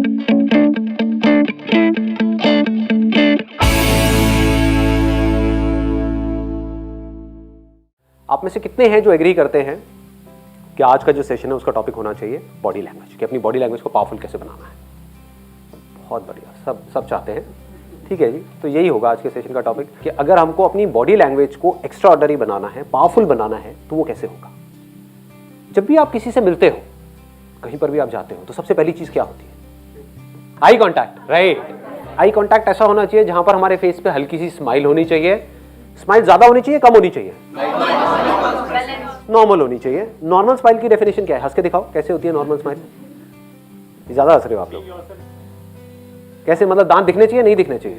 आप में से कितने हैं जो एग्री करते हैं कि आज का जो सेशन है उसका टॉपिक होना चाहिए बॉडी लैंग्वेज, कि अपनी बॉडी लैंग्वेज को पावरफुल कैसे बनाना है। बहुत बढ़िया, सब चाहते हैं। ठीक है जी, तो यही होगा आज के सेशन का टॉपिक कि अगर हमको अपनी बॉडी लैंग्वेज को एक्स्ट्रा ऑर्डिनरी बनाना है, पावरफुल बनाना है, तो वो कैसे होगा। जब भी आप किसी से मिलते हो, कहीं पर भी आप जाते हो, तो सबसे पहली चीज क्या होती है? Eye contact, right. Eye contact ऐसा होना चाहिए जहां पर हमारे फेस पे हल्की सी स्माइल होनी चाहिए। स्माइल ज्यादा होनी चाहिए, कम होनी चाहिए? नॉर्मल होनी चाहिए। नॉर्मल स्माइल की डेफिनेशन क्या है? हंस के दिखाओ, कैसे होती है नॉर्मल स्माइल? ज्यादा हंस रहे हो आप लोग। कैसे, मतलब दांत दिखने चाहिए, नहीं दिखने चाहिए?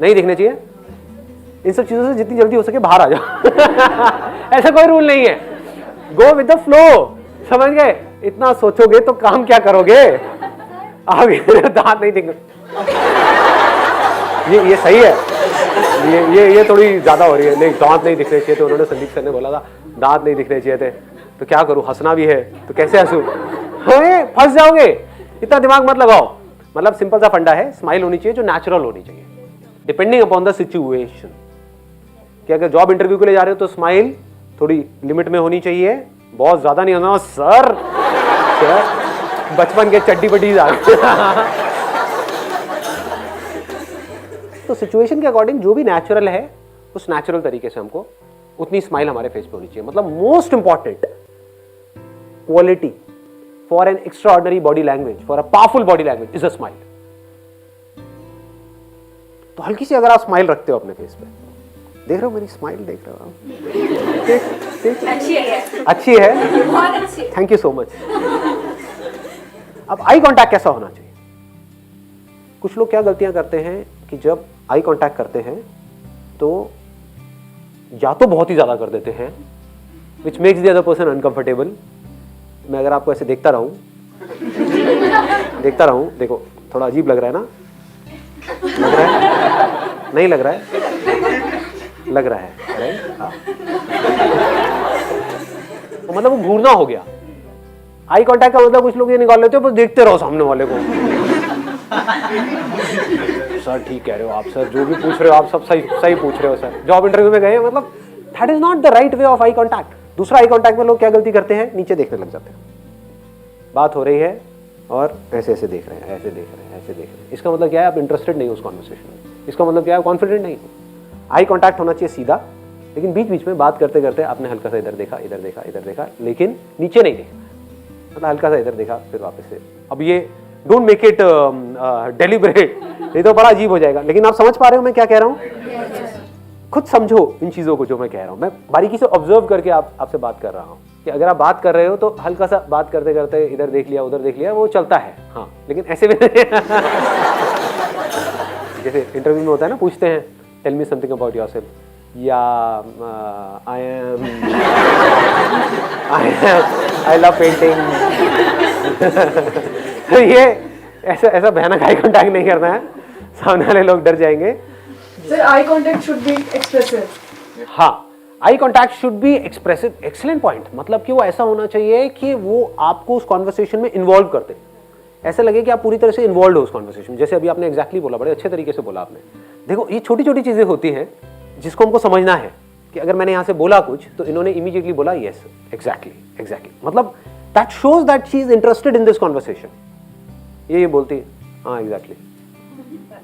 नहीं दिखने चाहिए। इन सब चीजों से जितनी जल्दी हो सके बाहर आ जाओ। ऐसा कोई रूल नहीं है, गो विद द फ्लो। समझ गए? इतना सोचोगे तो काम क्या करोगे? आगे दांत नहीं दिखने, ये सही है। ये थोड़ी ज्यादा हो रही है। नहीं, दांत नहीं दिखने चाहिए, तो उन्होंने संदीप सर ने बोला था दांत नहीं दिखने चाहिए थे, तो क्या करूं, हंसना भी है तो कैसे हंसूं? फंस जाओगे, इतना दिमाग मत लगाओ। मतलब सिंपल सा फंडा है, स्माइल होनी चाहिए जो नेचुरल होनी चाहिए, डिपेंडिंग अपॉन द सिचुएशन। कि अगर जॉब इंटरव्यू के लिए जा रहे हो तो स्माइल थोड़ी लिमिट में होनी चाहिए, बहुत ज्यादा नहीं होना। सर बचपन के चड्डी बड्डी तो सिचुएशन के अकॉर्डिंग जो भी नेचुरल है उस नेचुरल तरीके से हमको उतनी स्माइल हमारे फेस पे होनी चाहिए। मतलब most important quality for an extra ordinary body language, for a powerful body language is a smile. तो हल्की सी अगर आप स्माइल रखते हो अपने फेस पे, देख रहे हो मेरी स्माइल, देख रहे हो आप? अच्छी है, थैंक यू सो मच। अब आई कांटेक्ट कैसा होना चाहिए? कुछ लोग क्या गलतियां करते हैं कि जब आई कांटेक्ट करते हैं तो या तो बहुत ही ज्यादा कर देते हैं, which makes the other person uncomfortable. मैं अगर आपको ऐसे देखता रहूं, देखो थोड़ा अजीब लग रहा है ना? लग रहा है? नहीं लग रहा है? लग रहा है, राइट? हाँ। तो मतलब वो घूरना हो गया। आई कांटेक्ट का मतलब कुछ लोग ये निकाल लेते हो, बस देखते रहो सामने वाले को। सर ठीक कह रहे हो आप, सर जो भी पूछ रहे हो आप सब सही पूछ रहे हो सर। जॉब इंटरव्यू में गए, मतलब that is not the right way of eye contact. दूसरा आई कांटेक्ट में लोग क्या गलती करते हैं? नीचे देखने लग जाते हैं। बात हो रही है और ऐसे ऐसे देख रहे हैं, ऐसे देख रहे हैं, ऐसे देख रहे हैं। इसका मतलब क्या है? आप इंटरेस्टेड नहीं हो उस कॉन्वर्सेशन में। इसका मतलब क्या है? कॉन्फिडेंट नहीं हो। आई कांटेक्ट होना चाहिए सीधा, लेकिन बीच बीच में बात करते करते आपने हल्का सा इधर देखा, इधर देखा, इधर देखा, लेकिन नीचे नहीं देखा। मतलब हल्का सा इधर देखा फिर वापस से। अब ये डोंट मेक इट डेलिबरेट, नहीं तो बड़ा अजीब हो जाएगा। लेकिन आप समझ पा रहे हो मैं क्या कह रहा हूँ? खुद समझो इन चीजों को जो मैं कह रहा हूँ। मैं बारीकी से ऑब्जर्व करके आपसे बात कर रहा हूँ कि अगर आप बात कर रहे हो तो हल्का सा बात करते करते इधर देख लिया, उधर देख लिया, वो चलता है। हाँ, लेकिन ऐसे भी जैसे इंटरव्यू में होता है ना, पूछते हैं tell me something about yourself, या आई लव पेंटिंग। ये ऐसा भयानक आई कांटेक्ट नहीं करना है, सामने वाले लोग डर जाएंगे। Sir, eye contact should be expressive. हाँ, eye contact should be expressive. Excellent point. मतलब कि वो ऐसा होना चाहिए कि वो आपको उस कॉन्वर्सेशन में इन्वॉल्व करते, ऐसा लगे कि आप पूरी तरह से इन्वॉल्व हो उस कॉन्वर्सेशन में। जैसे अभी आपने एग्जैक्टली बोला, बड़े अच्छे तरीके से बोला आपने। देखो, ये छोटी छोटी चीजें होती हैं जिसको हमको समझना है कि अगर मैंने यहां से बोला कुछ तो इन्होंने इमीडिएटली बोला यस, एग्जैक्टली। मतलब that shows that she is interested in this conversation. ये बोलती है हाँ एग्जैक्टली,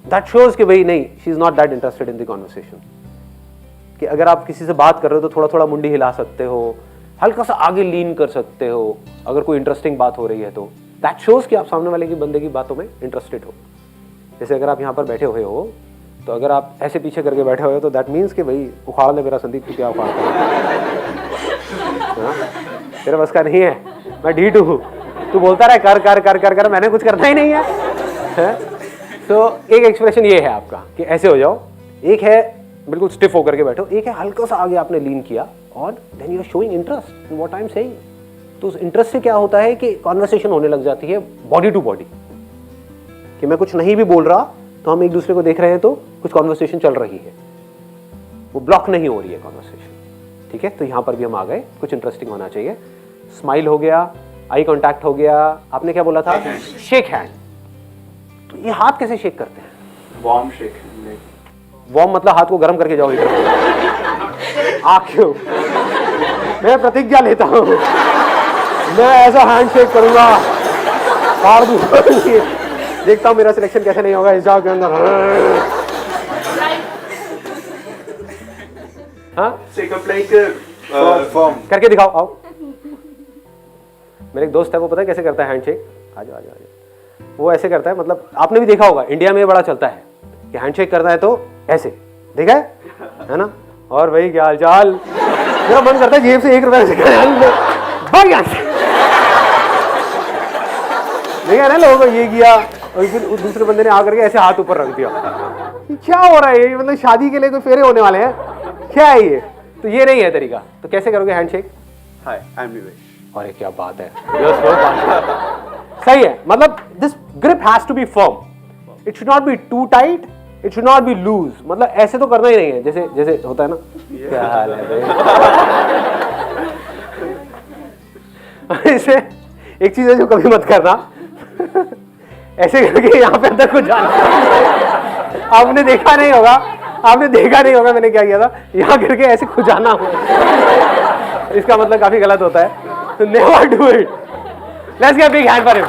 दैट शोज कि भाई नहीं, she is not that interested in the conversation. कि अगर आप किसी से बात कर रहे हो तो थोड़ा थोड़ा मुंडी हिला सकते हो, हल्का सा आगे लीन कर सकते हो अगर कोई इंटरेस्टिंग बात हो रही है तो। दैट शोज कि आप सामने वाले की बंदे की बातों में इंटरेस्टेड हो। जैसे अगर आप यहाँ पर बैठे हुए हो तो अगर आप ऐसे पीछे करके बैठे हुए हो तो दैट मीन्स कि भाई उखाड़ ले मेरा संदीप, तू क्या उखाड़ता है? तेरे बस का नहीं है, मैं ढीठ हूँ, तू बोलता रहे कर कर कर कर कर, मैंने कुछ करना ही नहीं है। तो एक एक्सप्रेशन ये है आपका कि ऐसे हो जाओ, एक है बिल्कुल स्टिफ होकर के बैठो, एक है हल्का सा आगे आपने लीन किया और then you are showing interest in what I am saying. तो उस इंटरेस्ट से क्या होता है कि कॉन्वर्सेशन होने लग जाती है बॉडी टू बॉडी, कि मैं कुछ नहीं भी बोल रहा तो हम एक दूसरे को देख रहे हैं तो कुछ कॉन्वर्सेशन चल रही है, वो ब्लॉक नहीं हो रही है कॉन्वर्सेशन। ठीक है, तो यहां पर भी हम आ गए, कुछ इंटरेस्टिंग होना चाहिए। स्माइल हो गया, आई कांटेक्ट हो गया, आपने क्या बोला था? Shake hand. तो ये हाथ कैसे शेक करते हैं? Warm shake. वार्म मतलब हाथ को गर्म करके जाओ हीटर। क्यों? मैं प्रतिज्ञा लेता हूं, मैं ऐसा हैंड शेक करूंगा, फाड़ दूंगा। देखता हूं मेरा सिलेक्शन कैसे नहीं होगा इस जॉब के अंदर। हाँ शेक अप लाइक फॉर्म करके दिखाओ, आओ। मेरे एक दोस्त है, वो पता है कैसे करता है हैंडशेक? आ जाओ आ जाओ आ जाओ। वो ऐसे करता है, मतलब आपने भी देखा होगा, इंडिया में बड़ा चलता है कि हैंडशेक करना है तो ऐसे, देखा है ना? और भाई क्या हाल चाल, मेरा मन करता है जेब से 1 रुपया देखा ना लोगों को ये किया, और फिर उस दूसरे बंदे ने आकर के ऐसे हाथ ऊपर रख दिया। क्या हो रहा है ये? मतलब शादी के लिए कोई फेरे होने वाले हैं क्या है ये? तो ये नहीं है तरीका। तो कैसे करोगे हैंडशेक? हाय आई एम निवेश। अरे क्या बात है, सही है। मतलब this grip has to be firm, it should not be too tight, it should not be loose. मतलब ऐसे तो करना ही नहीं है जैसे जैसे होता है ना। क्या हाल है भाई? ऐसे एक चीज है जो कभी मत करना, ऐसे करके यहाँ पे अंदर कुछ जाना। आपने देखा नहीं होगा, आपने देखा नहीं होगा मैंने क्या किया था, यहाँ करके ऐसे खुजाना हो, इसका मतलब काफी गलत होता है। तो never do it. Let's give a big hand for him.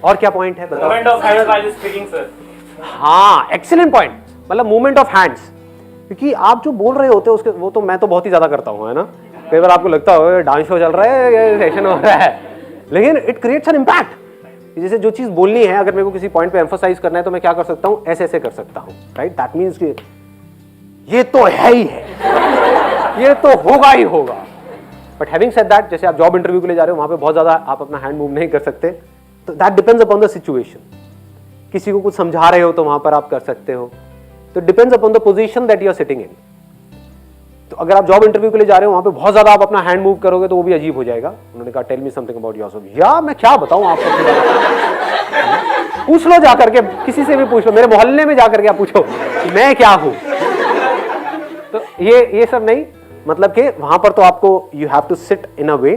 और क्या पॉइंट है बताओ? Movement of hands while speaking, sir. हाँ, एक्सीलेंट पॉइंट। मतलब मूवमेंट ऑफ हैंड्स, क्योंकि आप जो बोल रहे होते हो उसके, वो तो मैं तो बहुत ही ज्यादा करता हूँ, है ना? कई बार आपको लगता हो डांस शो चल रहा है या सेशन हो रहा है, लेकिन इट क्रिएट्स एन इम्पैक्ट। जैसे जो चीज बोलनी है, अगर मेरे को किसी पॉइंट पे एम्फसाइज करना है तो मैं क्या कर सकता हूँ? ऐसे ऐसे कर सकता हूँ, राइट? दैट मीन्स कि ये तो है ही है, ये तो होगा ही होगा। बट हैविंग सेड दैट, जैसे आप जॉब इंटरव्यू के लिए जा रहे हो, वहां पे बहुत ज्यादा आप अपना हैंड मूव नहीं कर सकते, तो that depends upon the situation. किसी को कुछ समझा रहे हो तो वहां पर आप कर सकते हो, तो depends upon the position that you are sitting in. तो अगर आप जॉब इंटरव्यू के लिए जा रहे हो, वहां पे बहुत ज्यादा आप अपना हैंड मूव करोगे तो वो भी अजीब हो जाएगा। उन्होंने कहा tell me something about yourself. या मैं क्या बताऊं आपको? पूछ लो जाकर के, किसी से भी पूछ लो, मेरे मोहल्ले में जाकर के आप पूछो मैं क्या हूं। तो ये सब नहीं, मतलब कि वहां पर तो आपको you have to sit in a way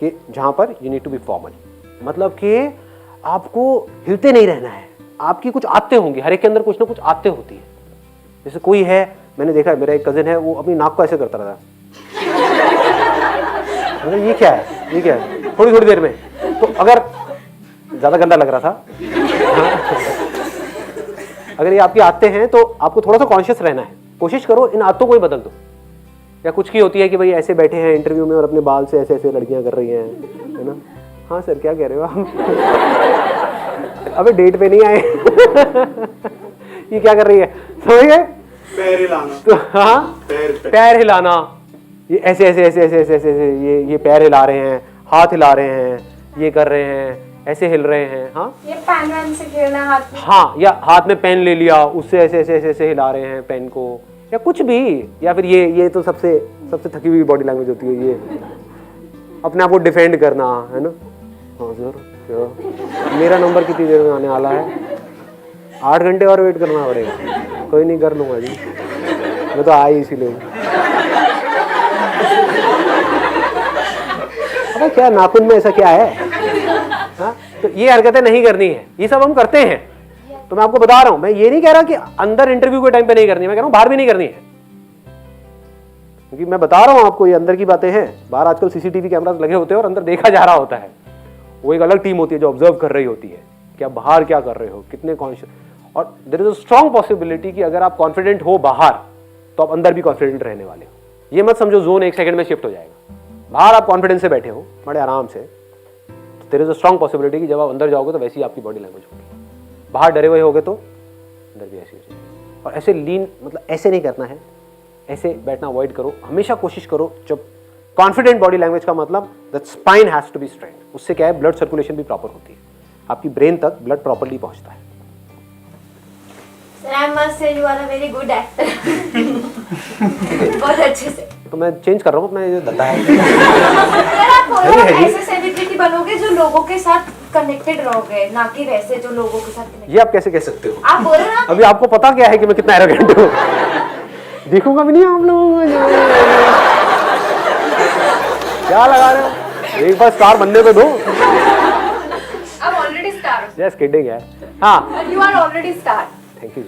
कि जहां पर you need to be formal. मतलब कि आपको हिलते नहीं रहना है, आपकी कुछ आदतें होंगी, हर एक के अंदर कुछ ना कुछ आदतें होती है। जैसे कोई है, मैंने देखा है, मेरा एक कजिन है, वो अपनी नाक को ऐसे करता रहता है। मतलब ये क्या है, ये क्या है? थोड़ी थोड़ी देर में, तो अगर ज्यादा गंदा लग रहा था अगर ये आपकी आदतें हैं तो आपको थोड़ा सा कॉन्शियस रहना है। कोशिश करो इन आदतों को ही बदल दो। या कुछ की होती है कि भाई ऐसे बैठे हैं इंटरव्यू में और अपने बाल से ऐसे ऐसे लड़कियां कर रही हैं, है ना? हाँ सर, क्या कह रहे हो आप? अबे डेट पे नहीं आए। ये क्या कर रही है, समझ गए? पैर हिलाना। तो हाँ, पैर हिलाना, ये ऐसे ऐसे ऐसे ऐसे ऐसे ऐसे ये पैर हिला रहे हैं, हाथ हिला रहे हैं, ये कर रहे हैं, ऐसे हिल रहे हैं। हाँ, ये पेन वैन से खेलना हाथ में। हाँ, या हाथ में पेन ले लिया, उससे ऐसे ऐसे ऐसे ऐसे हिला रहे हैं पेन को, या कुछ भी। या फिर ये तो सबसे थकी हुई बॉडी लैंग्वेज होती है, ये अपने आप को डिफेंड करना, है ना? हाँ सर, क्या मेरा नंबर कितनी देर में आने वाला है? 8 घंटे और वेट करना पड़ेगा। कोई नहीं, कर लूंगा जी, मैं तो आई इसीलिए। अरे क्या नाखून में ऐसा क्या है? हाँ, तो ये हरकतें नहीं करनी है, ये सब हम करते हैं। तो मैं आपको बता रहा हूं, मैं ये नहीं कह रहा कि अंदर इंटरव्यू के टाइम पे नहीं करनी है, मैं कह रहा हूं बाहर भी नहीं करनी है। क्योंकि मैं बता रहा हूं आपको, ये अंदर की बातें हैं। बाहर आजकल सीसीटीवी कैमरास लगे होते हैं और अंदर देखा जा रहा होता है। वो एक अलग टीम होती है जो ऑब्जर्व कर रही होती है कि आप बाहर क्या कर रहे हो, कितने कॉन्शियस। और there is a strong possibility कि अगर आप कॉन्फिडेंट हो बाहर, तो आप अंदर भी कॉन्फिडेंट रहने वाले हो। ये मत समझो जोन 1 सेकंड में शिफ्ट हो जाएगा। बाहर आप कॉन्फिडेंस से बैठे हो बड़े आराम से, तो there is a strong possibility कि जब आप अंदर जाओगे तो वैसी आपकी बॉडी लैंग्वेज होगी। बाहर डरे हुए होगे तो अंदर भी ऐसी हो जाएगी। और ऐसे लीन, मतलब ऐसे नहीं करना है, ऐसे बैठना अवॉइड करो। हमेशा कोशिश करो, जब कॉन्फिडेंट बॉडी लैंग्वेज का मतलब that spine has to be straight. उससे क्या है, ब्लड सर्कुलेशन भी प्रॉपर होती है, आपकी ब्रेन तक ब्लड प्रॉपर्ली पहुंचता है। Sir, I must say you are a very good actor. बहुत अच्छे से। तो मैं चेंज कर रहा हूँ अपना ये धंधा है। सर, आप बोलो आप ऐसे सेलिब्रिटी बनोगे जो लोगों के साथ कनेक्टेड रहोगे, ना कि वैसे जो लोगों के साथ connected। ये आप कैसे कह सकते हो? आप बोलो ना। अभी आपको पता क्या है कि मैं कितना एरोगेंट हूँ? देखूंगा भी नहीं आप लोगों को। क्या लगा रहे हो, एक बार स्टार बनने पे दो। I'm already star. Just kidding है। हाँ, You are already star. Thank you.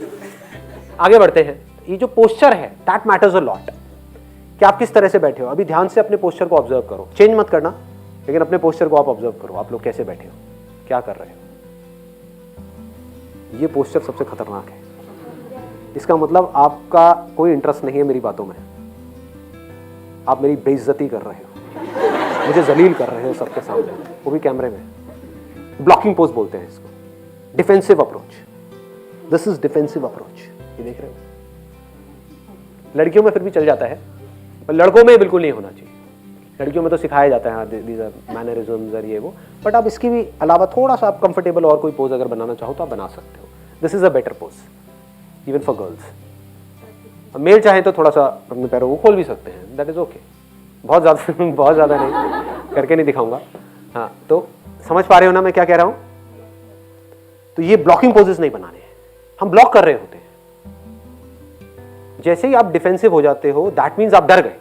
आगे बढ़ते हैं। ये जो पोस्चर है दैट मैटर्स अ लॉट, कि आप किस तरह से बैठे हो। अभी ध्यान से अपने पोस्चर को ऑब्जर्व करो, चेंज मत करना, लेकिन अपने पोस्चर को आप ऑब्जर्व करो। आप लोग कैसे बैठे हो, क्या कर रहे हो। ये पोस्चर सबसे खतरनाक है। इसका मतलब आपका कोई इंटरेस्ट नहीं है मेरी बातों में, आप मेरी बेइज्जती कर रहे हो, मुझे जलील कर रहे हो सबके सामने, वो भी कैमरे में। ब्लॉकिंग पोज बोलते हैं इसको, defensive approach. This is defensive approach. ये देख रहे हो, लड़कियों में फिर भी चल जाता है, पर लड़कों में बिल्कुल नहीं होना चाहिए। लड़कियों में तो सिखाया जाता है दीज आर मैनरिज्म्स और ये वो, बट आप इसकी भी अलावा थोड़ा सा आप कंफर्टेबल और कोई पोज अगर बनाना चाहो तो आप बना सकते हो। This is a better pose even for girls. Male चाहे तो थोड़ा सा अपने पैरों को खोल भी सकते हैं, दैट इज ओके। बहुत ज़्यादा नहीं, करके नहीं दिखाऊंगा। हाँ, तो समझ पा रहे हो ना मैं क्या कह रहा हूँ। तो ये ब्लॉकिंग पोजेस नहीं बनाने हैं, हम ब्लॉक कर रहे होते हैं। जैसे ही आप डिफेंसिव हो जाते हो दैट मीन्स आप डर गए।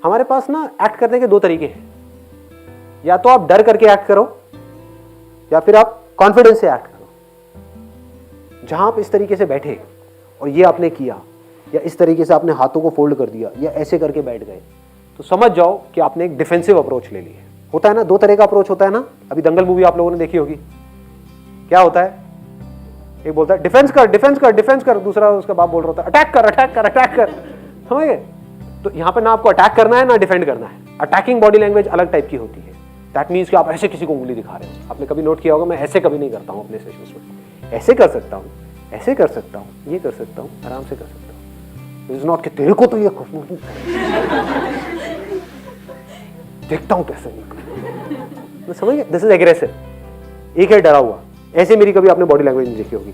हमारे पास ना एक्ट करने के दो तरीके हैं, या तो आप डर करके एक्ट करो या फिर आप कॉन्फिडेंस से एक्ट करो। जहां आप इस तरीके से बैठे और ये आपने किया, या इस तरीके से आपने हाथों को फोल्ड कर दिया, या ऐसे करके बैठ गए, तो समझ जाओ कि आपने एक डिफेंसिव अप्रोच ले ली है। होता है ना, दो तरह का अप्रोच होता है ना। अभी दंगल मूवी आप लोगों ने देखी होगी, क्या होता है, एक बोलता है डिफेंस कर डिफेंस कर डिफेंस कर, दूसरा उसका बाप बोल रहा होता है अटैक कर अटैक कर अटैक कर। समझ गए। तो यहाँ पे ना आपको अटैक करना है ना डिफेंड करना है। अटैकिंग बॉडी लैंग्वेज अलग टाइप की होती है। दैट मीन्स कि आप ऐसे किसी को उंगली दिखा रहे हो। आपने कभी नोट किया होगा, मैं ऐसे कभी नहीं करता हूँ अपने सेशंस में। ऐसे कर सकता हूँ, ऐसे कर सकता हूँ, ये कर सकता हूँ, आराम से कर सकता हूँ। इट्स नॉट कि तेरे को तो ये देखता हूँ कैसे मैं, समझ गए। This is aggressive. एक है डरा हुआ, ऐसे मेरी कभी आपने बॉडी लैंग्वेज नहीं देखी होगी।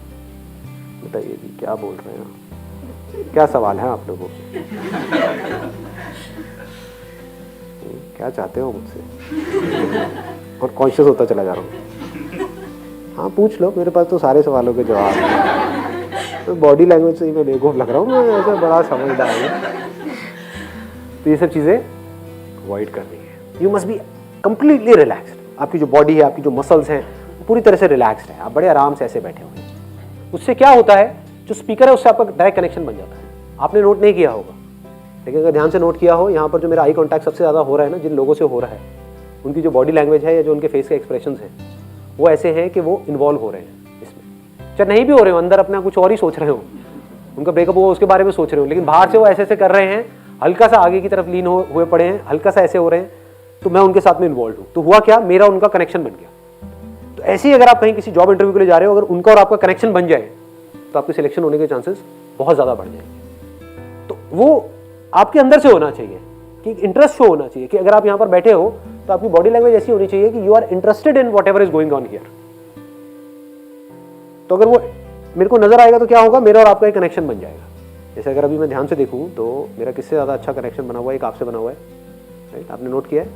बताइए जी क्या बोल रहे हैं, क्या सवाल है आप लोगों को, क्या चाहते हो मुझसे, और कॉन्शियस होता चला जा रहा हूँ। हाँ पूछ लो, मेरे पास तो सारे सवालों के जवाब हैं। तो बॉडी लैंग्वेज से ही मैं बेवकूफ़ लग रहा हूँ, मैं ऐसा बड़ा समझदार हूँ। तो ये सब चीज़ें अवॉइड करनी है। You must be completely relaxed. आपकी जो बॉडी है, आपकी जो मसल्स हैं, पूरी तरह से रिलैक्स्ड है। आप बड़े आराम से ऐसे बैठे हुए हैं। उससे क्या होता है, जो स्पीकर है उससे आपका डायरेक्ट कनेक्शन बन जाता है। आपने नोट नहीं किया होगा, लेकिन अगर ध्यान से नोट किया हो, यहाँ पर जो मेरा आई कॉन्टैक्ट सबसे ज़्यादा हो रहा है ना, जिन लोगों से हो रहा है, उनकी जो बॉडी लैंग्वेज है या जो उनके फेस के एक्सप्रेशंस हैं, वो ऐसे हैं कि वो इन्वॉल्व हो रहे हैं इसमें। चाहे नहीं भी हो रहे हो, अंदर अपना कुछ और ही सोच रहे हो, उनका ब्रेकअप हुआ उसके बारे में सोच रहे हो, लेकिन बाहर से वो ऐसे ऐसे कर रहे हैं, हल्का सा आगे की तरफ लीन हुए पड़े हैं, हल्का सा ऐसे हो रहे हैं, तो मैं उनके साथ में इन्वॉल्व हूँ। तो हुआ क्या, मेरा उनका कनेक्शन बन गया। तो ऐसे ही अगर आप कहीं किसी जॉब इंटरव्यू के लिए जा रहे हो, अगर उनका और आपका कनेक्शन बन जाए तो आपके सिलेक्शन होने के चांसेस बहुत ज़्यादा बढ़ जाएंगे। तो वो आपके अंदर से होना चाहिए कि इंटरेस्ट शो होना चाहिए कि अगर आप यहाँ पर बैठे हो तो आपकी बॉडी लैंग्वेज ऐसी होनी चाहिए कि you are interested in whatever is going on here. तो अगर वो मेरे को नजर आएगा तो क्या होगा, मेरा और आपका एक कनेक्शन बन जाएगा। जैसे अगर अभी मैं ध्यान से देखूँ तो मेरा किससे ज़्यादा अच्छा कनेक्शन बना हुआ है, एक आपसे बना हुआ है, राइट? आपने नोट किया है?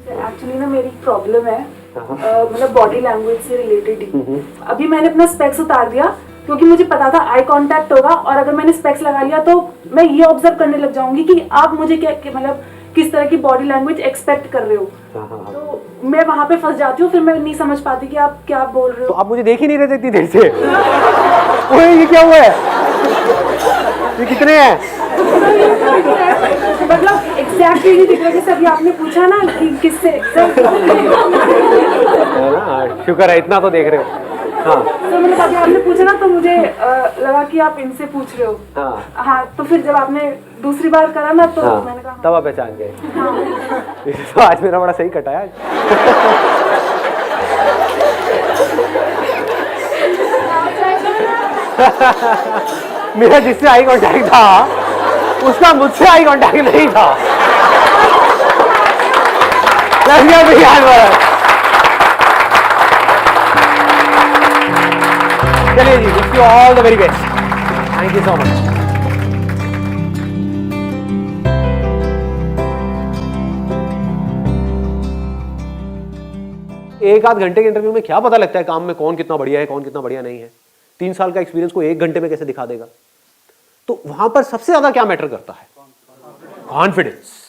एक्चुअली ना मेरी प्रॉब्लम है, मतलब बॉडी लैंग्वेज से रिलेटेड ही। अभी मैंने अपना स्पेक्स उतार दिया क्योंकि मुझे पता था आई कांटेक्ट होगा, और अगर मैंने स्पेक्स लगा लिया तो मैं ये ऑब्जर्व करने लग जाऊंगी कि आप मुझे क्या मतलब किस तरह की बॉडी लैंग्वेज एक्सपेक्ट कर रहे हो। तो मैं वहां पे फंस जाती हूँ, फिर मैं नहीं समझ पाती कि आप क्या बोल रहे हो। तो आप मुझे देख ही नहीं रहे थे इतनी देर से। ओए ये क्या हुआ है, ये कितने हैं? मतलब एग्जैक्टली नहीं दिख रहा, जैसे अभी आपने पूछा ना कि किससे शुक्र है इतना तो देख रहे हो। हाँ तो मतलब अभी आपने पूछा ना तो मुझे लगा कि आप इनसे पूछ रहे हो। हाँ तो फिर जब आपने दूसरी बार करा ना तो मैंने कहा तब आप पहचान गए। तो आज मेरा बड़ा सही कटा है। मेरा जिससे आई कांटेक्ट था उसका मुझसे आई कांटेक्ट नहीं था। चलिए जी, wish you all the very best. Thank you so much. एक आध घंटे के इंटरव्यू में क्या पता लगता है काम में कौन कितना बढ़िया है, कौन कितना बढ़िया नहीं है। 3 साल का एक्सपीरियंस को 1 घंटे में कैसे दिखा देगा। तो वहां पर सबसे ज्यादा क्या मैटर करता है, कॉन्फिडेंस।